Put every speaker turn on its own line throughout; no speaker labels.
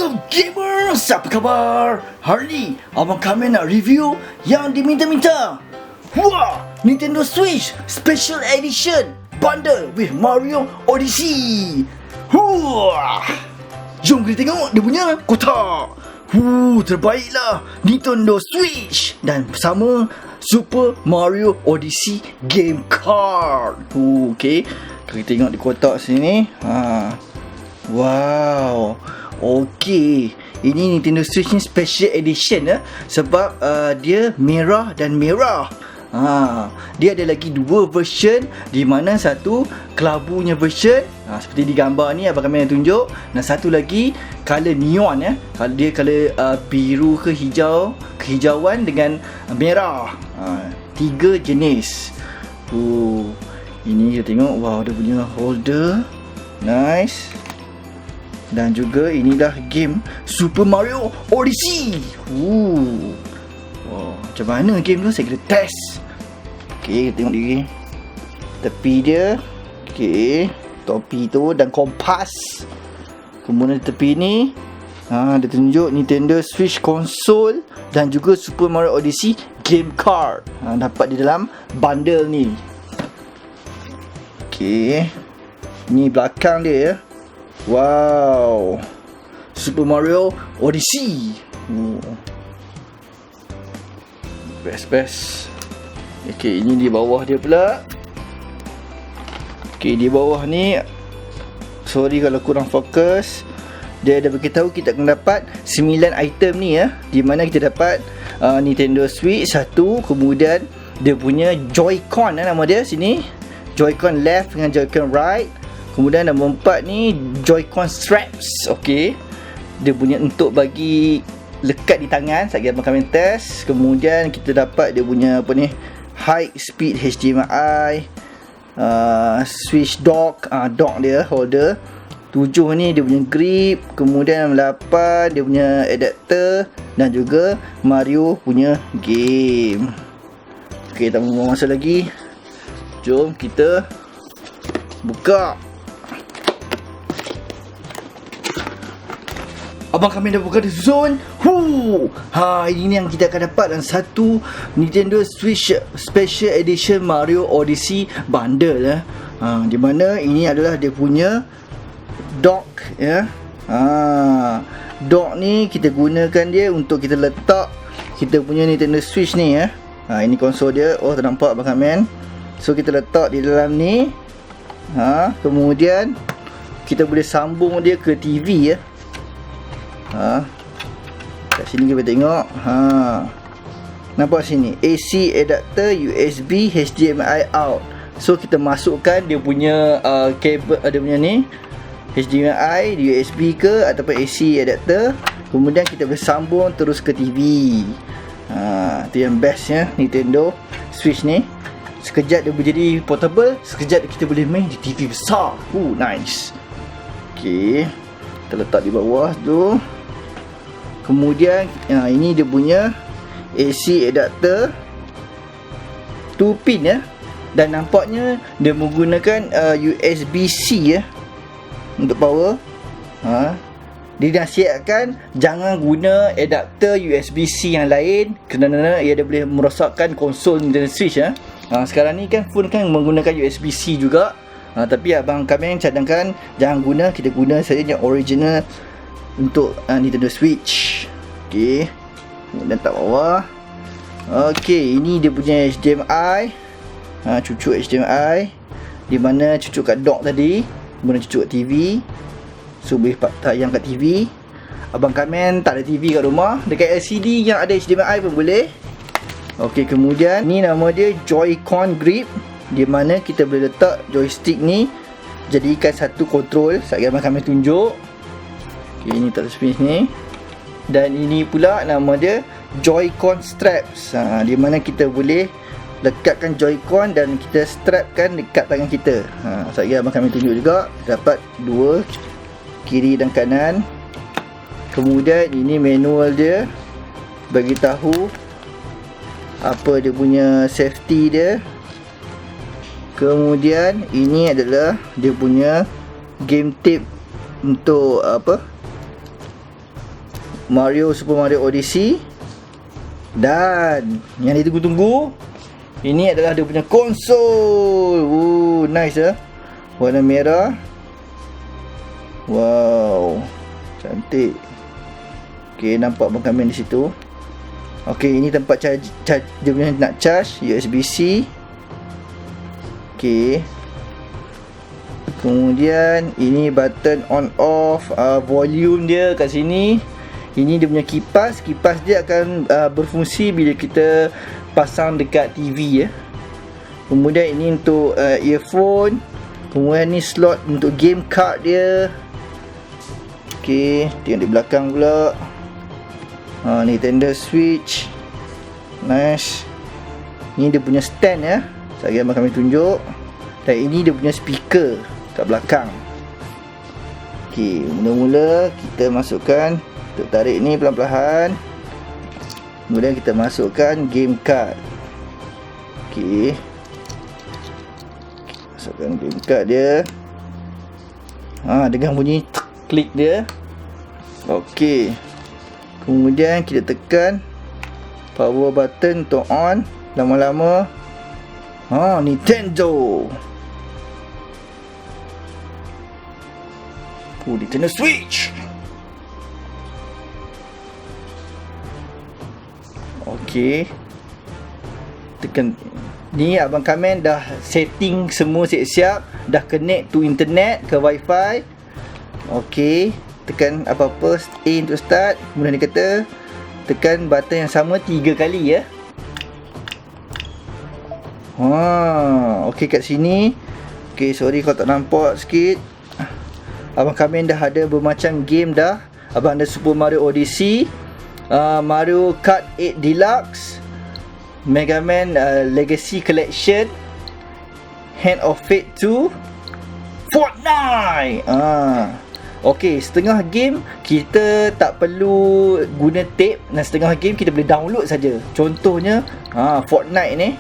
So gamers, apa khabar? Hari ni abang kami nak review yang diminta-minta. Wah, Nintendo Switch Special Edition bundle with Mario Odyssey. Wah, jom kita tengok dia punya kotak. Terbaiklah Nintendo Switch dan bersama Super Mario Odyssey game card. Okay, kita tengok di kotak sini. Wow. Okey, ini Nintendo Switch ni Special Edition sebab dia merah dan merah. Dia ada lagi dua version, di mana satu kelabunya version seperti di gambar ni abang kami nak tunjuk, dan satu lagi color neon dia color biru ke hijau, kehijauan dengan merah. Tiga jenis. Ini kita tengok, wow, dia punya holder nice. Dan juga inilah game Super Mario Odyssey. Wow, macam mana game tu? Saya kena test. Okay, tengok diri tepi dia. Okay, topi tu dan kompas. Kemudian tepi ni dia tunjuk Nintendo Switch console dan juga Super Mario Odyssey game card. Dapat di dalam bundle ni. Okay, ni belakang dia ya. Wow, Super Mario Odyssey. Best. Okay, ini di bawah dia pula. Okay, di bawah ni, sorry kalau kurang fokus, dia ada beritahu kita akan dapat 9 item ni ya. Di mana kita dapat Nintendo Switch 1, kemudian dia punya Joy-Con nama dia sini, Joy-Con left dengan Joy-Con right. Kemudian nombor 4 ni Joy-Con straps. Okey, dia punya untuk bagi lekat di tangan. Sekejap abang kami test. Kemudian kita dapat dia punya apa ni, high speed HDMI, switch dock, dock dia holder. 7 ni dia punya grip. Kemudian nombor 8 dia punya adapter, dan juga Mario punya game. Okey, tak mau masa lagi, jom kita buka. Abang kami dah buka di zone. Ini yang kita akan dapat dalam satu Nintendo Switch Special Edition Mario Odyssey bundle di mana ini adalah dia punya dock ya. Dock ni kita gunakan dia untuk kita letak kita punya Nintendo Switch ni ya. Ini konsol dia. Oh, ternampak abang kami. So kita letak di dalam ni. Kemudian kita boleh sambung dia ke TV ya. Kat sini kita tengok. Nampak sini AC adapter, USB, HDMI out. So kita masukkan dia punya kabel, dia punya ni HDMI, USB ke ataupun AC adapter. Kemudian kita boleh sambung terus ke TV. Itu yang best ya Nintendo Switch ni. Sekejap dia boleh jadi portable, sekejap kita boleh main di TV besar. Nice. Okay, kita letak di bawah tu. Kemudian ini dia punya AC adapter 2 pin ya. Dan nampaknya dia menggunakan USB-C ya untuk power. Dinasihatkan jangan guna adapter USB-C yang lain kerana ia boleh merosakkan konsol Nintendo Switch ya. Sekarang ni kan phone kan menggunakan USB-C juga. Tapi abang kami cadangkan jangan guna, kita guna saja yang original untuk Nintendo Switch. Okey, dan tak bawah. Okey, ini dia punya HDMI, cucuk HDMI, di mana cucuk kat dock tadi, kemudian cucuk kat TV. So boleh tayang kat TV. Abang Kamen tak ada TV kat rumah, dekat LCD yang ada HDMI pun boleh. Okey, kemudian ni nama dia Joy-Con grip, di mana kita boleh letak joystick ni jadikan satu kontrol. Sekejap abang Kamen tunjuk. Okay, ini tak space ni. Dan ini pula nama dia Joy-Con straps, di mana kita boleh lekatkan Joy-Con dan kita strapkan dekat tangan kita. Sekejap abang Kamen tunjuk juga. Dapat dua, kiri dan kanan. Kemudian ini manual dia, bagi tahu apa dia punya safety dia. Kemudian ini adalah dia punya game tape untuk apa, Super Mario Odyssey. Dan yang ditunggu-tunggu, ini adalah dia punya konsol. Nice warna merah. Wow, cantik. Okay, nampak Abang Kamil di situ. Okay, ini tempat charge dia punya nak charge USB-C. Okay. Kemudian ini button on off, volume dia kat sini. Ini dia punya kipas. Kipas dia akan berfungsi bila kita pasang dekat TV Kemudian ini untuk earphone. Kemudian ni slot untuk game card dia. Okay, tengok di belakang pula. Nintendo Switch. Nice. Ni dia punya stand Sekejap lagi kami tunjuk. Dan ini dia punya speaker kat belakang. Okay, mula-mula kita masukkan. Untuk tarik ni pelan-pelan. Kemudian kita masukkan game card. Okay, masukkan game card dia. Dengan bunyi klik dia. Okay, kemudian kita tekan power button untuk on. Lama-lama Nintendo. Nintendo Switch. Okay, tekan ni. Abang Kamil dah setting semua siap-siap. Dah connect to internet, ke wifi. Okay, tekan apa-apa A untuk start. Kemudian dia kata tekan button yang sama 3 kali Okay, kat sini. Okay, sorry kalau tak nampak sikit. Abang Kamil dah ada bermacam game dah. Abang ada Super Mario Odyssey, Mario Kart 8 Deluxe, Mega Man Legacy Collection, Hand of Fate 2, Fortnite. Okay, setengah game kita tak perlu guna tape, dan setengah game kita boleh download saja. Contohnya Fortnite ni.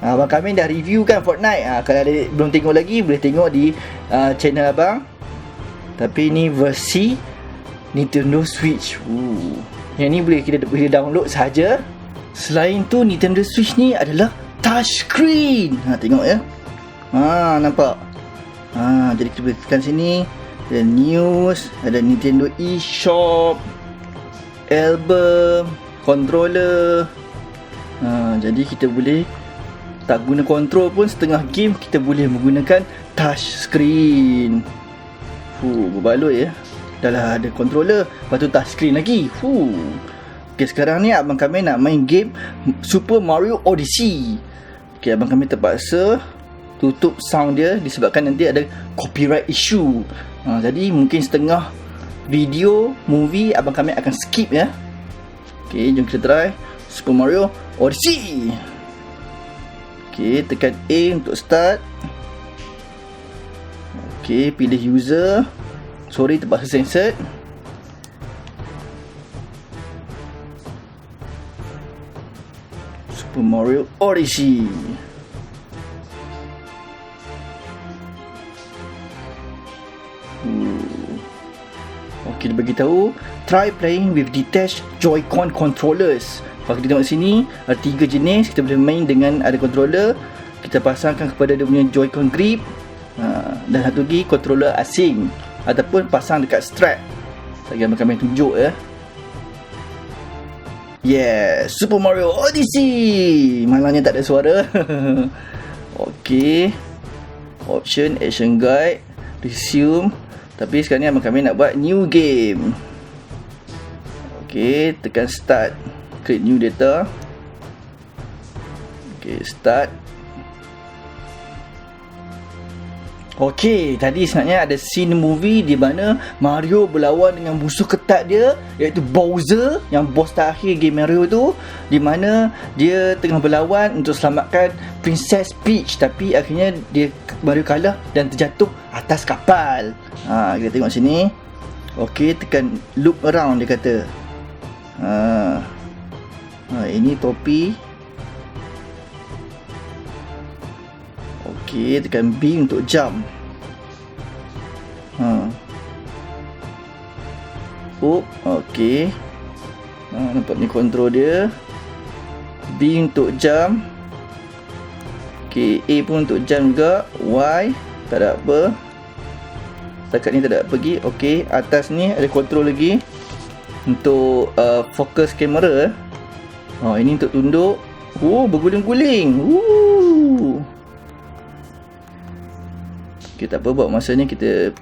Abang Kamil dah review kan Fortnite. Kalau ada belum tengok lagi, boleh tengok di channel abang. Tapi ni versi Nintendo Switch. Yang ni kita boleh download saja. Selain tu, Nintendo Switch ni adalah touchscreen. Tengok nampak. Jadi kita boleh tekan sini. Ada news, ada Nintendo eShop, album, controller. Jadi kita boleh tak guna control pun, setengah game kita boleh menggunakan touchscreen. Berbaloi Dah lah ada controller, lepas tu touchscreen lagi. Okay, sekarang ni Abang Kamil nak main game Super Mario Odyssey. Okay, Abang Kamil terpaksa tutup sound dia disebabkan nanti ada copyright issue. Jadi mungkin setengah video, movie Abang Kamil akan skip Okay, jom kita try Super Mario Odyssey. Okay, tekan A untuk start. Okay, pilih user. Sorry, terpaksa censored. Super Mario Odyssey. Okay, dia beritahu try playing with detached Joy-Con controllers. Kalau kita tengok sini, ada 3 jenis. Kita boleh main dengan ada controller. Kita pasangkan kepada dia punya Joy-Con grip. Dan satu lagi controller asing, ataupun pasang dekat strap. Saya akan tunjuk Yes, Super Mario Odyssey. Malangnya tak ada suara. Okay, option, action guide, resume. Tapi sekarang ni Abang Kamil nak buat new game. Okay, tekan start, create new data. Okay, start. Okay, tadi sebenarnya ada scene movie di mana Mario berlawan dengan musuh ketat dia, iaitu Bowser, yang bos terakhir game Mario tu, di mana dia tengah berlawan untuk selamatkan Princess Peach, tapi akhirnya Mario kalah dan terjatuh atas kapal. Kita tengok sini. Okay, tekan loop around dia kata. Ini topi. Okay, tekan B untuk jump. Okay. Nampak ni kontrol dia. B untuk jam. Okay, A pun untuk jam juga. Y tak ada apa. Setakat ni tak ada apa lagi. Okay, atas ni ada kontrol lagi untuk fokus kamera. Ini untuk tunduk. Berguling-guling. Okay, tak apa, buat masa ni kita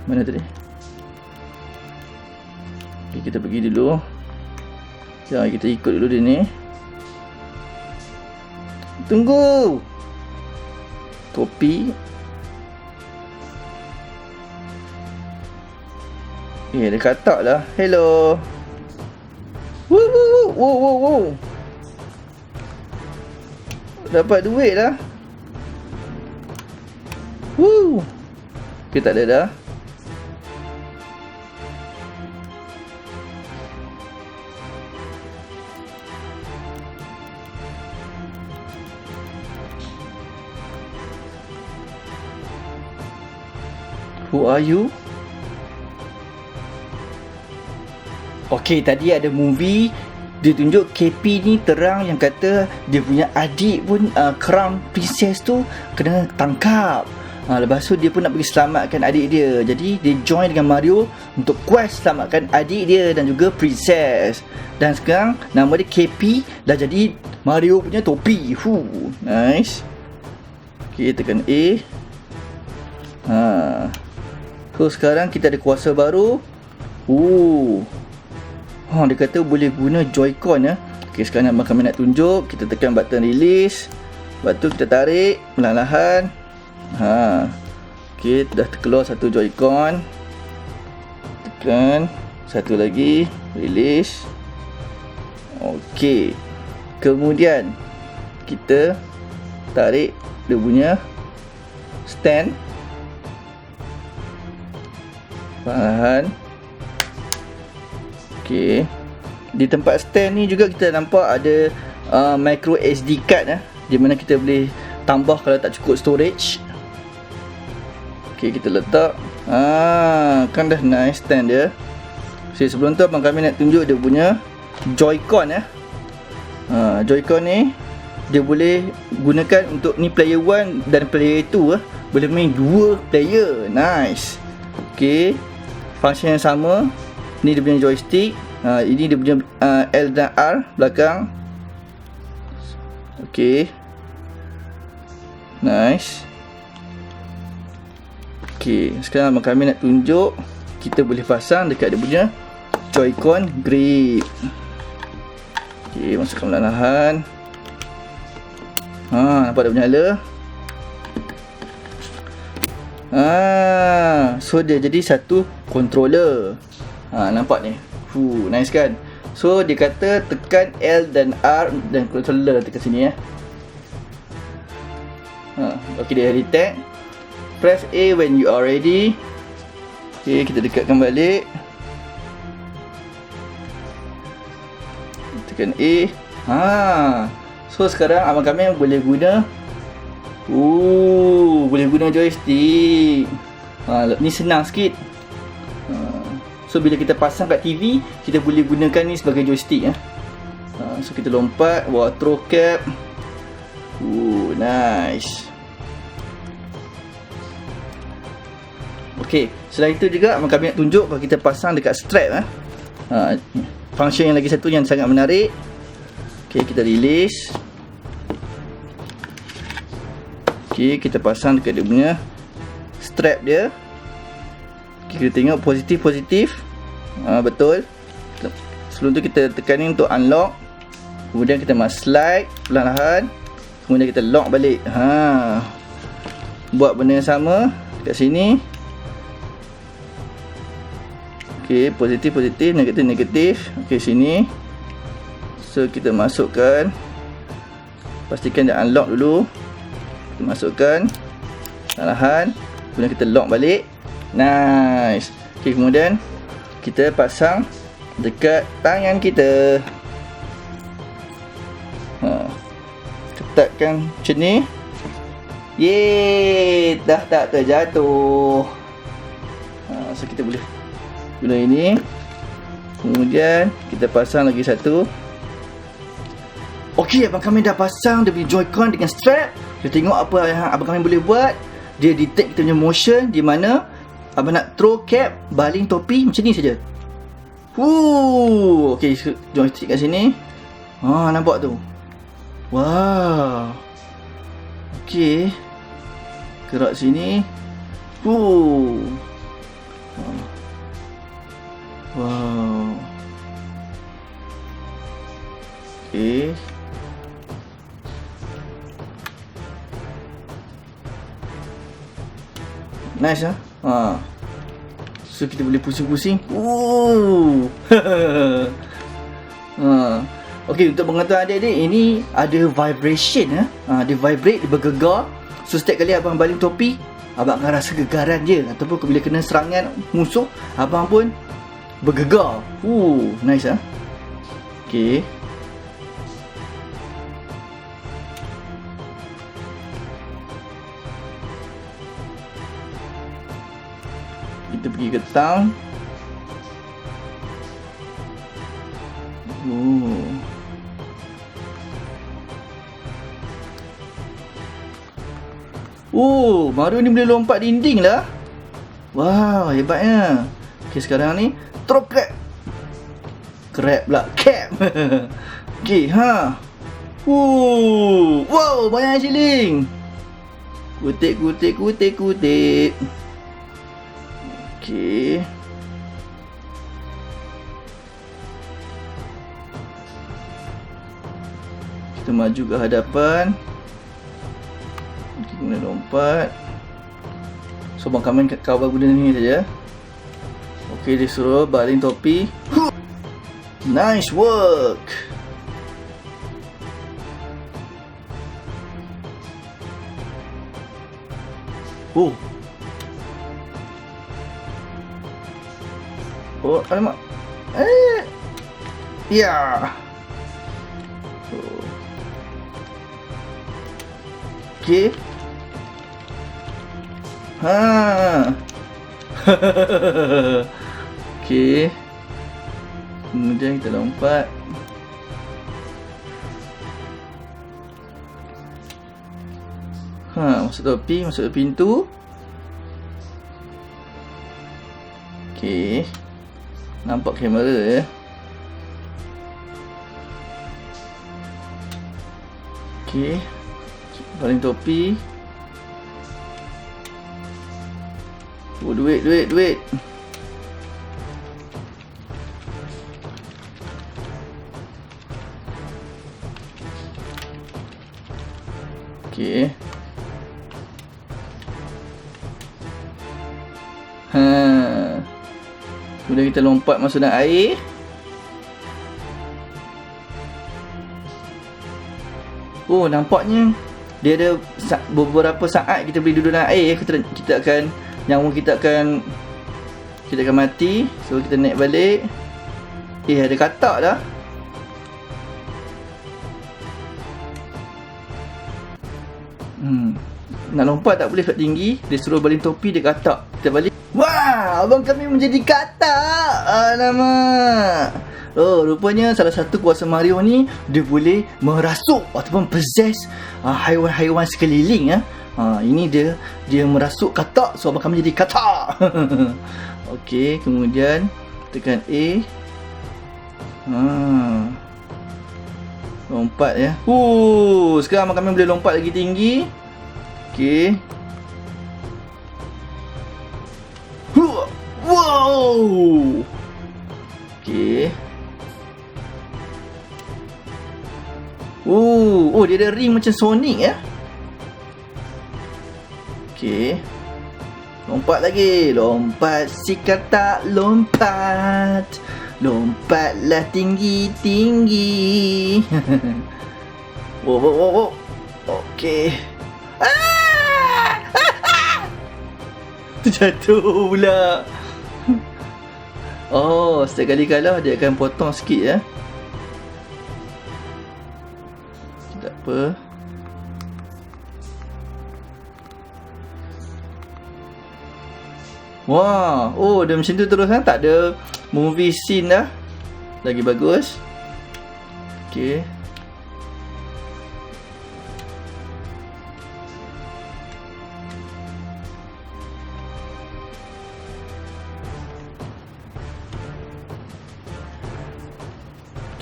mana tadi? Okay, kita pergi dulu. Kita ikut dulu dia ni. Tunggu. Topi. Dia katak lah. Hello. Wow. Dapat duit lah. Okay, tak ada dah. Who are you? Okay, tadi ada movie dia tunjuk KP ni terang yang kata dia punya adik pun Crown Princess tu kena tangkap. Lepas tu dia pun nak pergi selamatkan adik dia. Jadi dia join dengan Mario untuk quest selamatkan adik dia dan juga Princess. Dan sekarang nama dia KP dah jadi Mario punya topi. Nice. Okay, tekan A. So sekarang kita ada kuasa baru. Dia kata boleh guna Joy-Con ya. Okay, sekarang kami nak tunjuk. Kita tekan button release. Lepas tu kita tarik perlahan-lahan. Okay, dah terkeluar satu Joy-Con. Tekan satu lagi, release. Okay, kemudian kita tarik dia punya stand perlahan. Okay, di tempat stand ni juga kita nampak ada micro SD card di mana kita boleh tambah kalau tak cukup storage. Okay, kita letak. Kan dah nice stand dia. So, sebelum tu abang kami nak tunjuk dia punya Joy-Con Joy-Con ni dia boleh gunakan untuk ni player 1 dan player 2 boleh main 2 player. Nice. Okay, function yang sama. Ni dia punya joystick. Ini dia punya L dan R belakang. Okay, nice. Okay, sekarang kami nak tunjuk kita boleh pasang dekat dia punya Joy-Con grip. Okay, masukkan perlahan-lahan. Nampak dia menyala. So dia jadi satu controller. Nampak ni. Nice kan? So dia kata tekan L dan R dan controller tekan sini Okay, dia detect. Press A when you are ready. Okay, kita dekatkan balik. Tekan A. So sekarang abang kami boleh guna boleh guna joystick. Ni senang sikit. So bila kita pasang kat TV, kita boleh gunakan ni sebagai joystick So kita lompat, bawa throw cap. Nice. Okay, selain itu juga abang kami nak tunjuk kalau kita pasang dekat strap function yang lagi satu yang sangat menarik. Okay, kita release. Okay, kita pasang dekat dia punya strap dia. Okay, kita tengok positif. Betul. Sebelum tu kita tekan ni untuk unlock. Kemudian kita slide perlahan-lahan. Kemudian kita lock balik. Buat benda yang sama dekat sini. Okay, positif, negatif. Okay, sini. So kita masukkan. Pastikan dia unlock dulu. Kita masukkan perlahan. Kemudian kita lock balik. Nice. Okay, kemudian kita pasang dekat tangan kita. Ketatkan macam ni. Yeay, dah tak terjatuh. So kita boleh guna ini. Kemudian kita pasang lagi satu. Okey, abang kami dah pasang dia punya Joy-Con dengan strap. Kita tengok apa yang abang kami boleh buat. Dia detect kita punya motion di mana abang nak throw cap, baling topi macam ni saja. Okey, joystick kat sini. Nampak tu. Wow. Okey. Gerak sini. Wow. Okey. Nice So kita boleh pusing-pusing. Okey, untuk pengetahuan adik-adik, ini ada vibration dia vibrate, dia bergegar. So setiap kali abang baling topi, abang akan rasa gegaran je. Ataupun bila kena serangan musuh, abang pun bergegar. Nice Okey. Kita pergi ke town. Baru ni boleh lompat dinding lah. Wow, hebatnya. Okey, sekarang ni throw crab. Crab pula, cap. Okey, wow, banyak shilling. Kutip. Okey. Kita maju ke hadapan. Kita guna lompat. So abang kami cover guna ni saja. Okey, dia suruh baling topi. Nice work. Alamak. Ya. Okey. Okey. Kemudian kita lompat. Masuk topi, masuk pintu. Okey. Nampak kamera Okey. Baling topi. Duit. Okey. Kemudian kita lompat masuk dalam air. Nampaknya dia ada beberapa saat kita boleh duduk dalam air. Kita akan mati. So kita naik balik. Ada katak dah. Nak lompat tak boleh kat tinggi. Dia suruh baling topi, dia katak. Kita balik. Wah, abang kami menjadi katak. Alamak. Rupanya salah satu kuasa Mario ni, dia boleh merasuk ataupun possess haiwan-haiwan sekeliling. Ini dia merasuk katak. So abang kami jadi katak. Okey, kemudian tekan A. Lompat ya. Sekarang abang kami boleh lompat lagi tinggi. Okey. Wow. Okey. Dia ada ring macam Sonic ya. Okey. Lompat lagi. Lompat si katak lompat. Lompatlah tinggi-tinggi. Wow. Okey. Terjatuh pula. Setiap kali kalah dia akan potong sikit ya. Tak apa. Wah, dia macam tu terus kan, tak ada movie scene dah. Lagi bagus. Okey.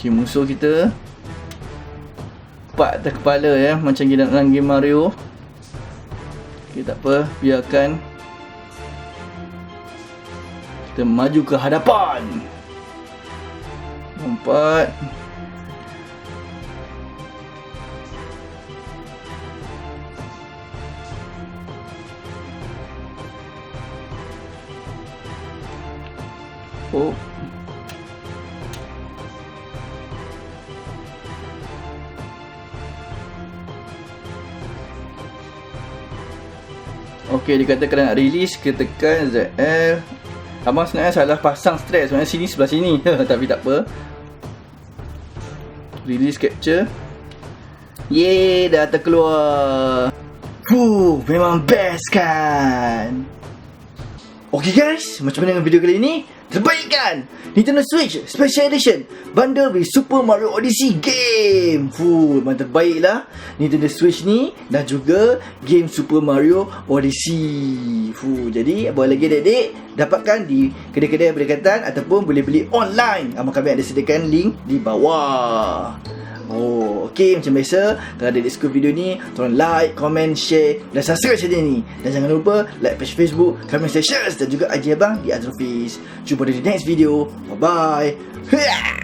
Okay, musuh kita 4 atas kepala ya, macam dalam game Mario. Okay, tak apa, biarkan kita maju ke hadapan. Lompat. Oh. Okey, dia kata kena nak release, kita tekan ZL. Abang sebenarnya salah pasang stress, sebenarnya sini sebelah sini. Tapi tak apa. Release capture. Yeay, dah terkeluar. Memang best kan? Okey guys, macam mana dengan video kali ini? Terbaik kan? Nintendo Switch Special Edition bundle with Super Mario Odyssey game. Memang terbaik lah Nintendo Switch ni dan juga game Super Mario Odyssey. Jadi boleh lagi adik-adik dapatkan di kedai-kedai berdekatan ataupun boleh beli online. Abang kami ada sediakan link di bawah. Okey, macam biasa, kalau ada suka video ni, tolong like, comment, share dan subscribe channel ni. Dan jangan lupa like page Facebook kami Stations dan juga IG abang di Azrofis. Jumpa di next video. Bye bye.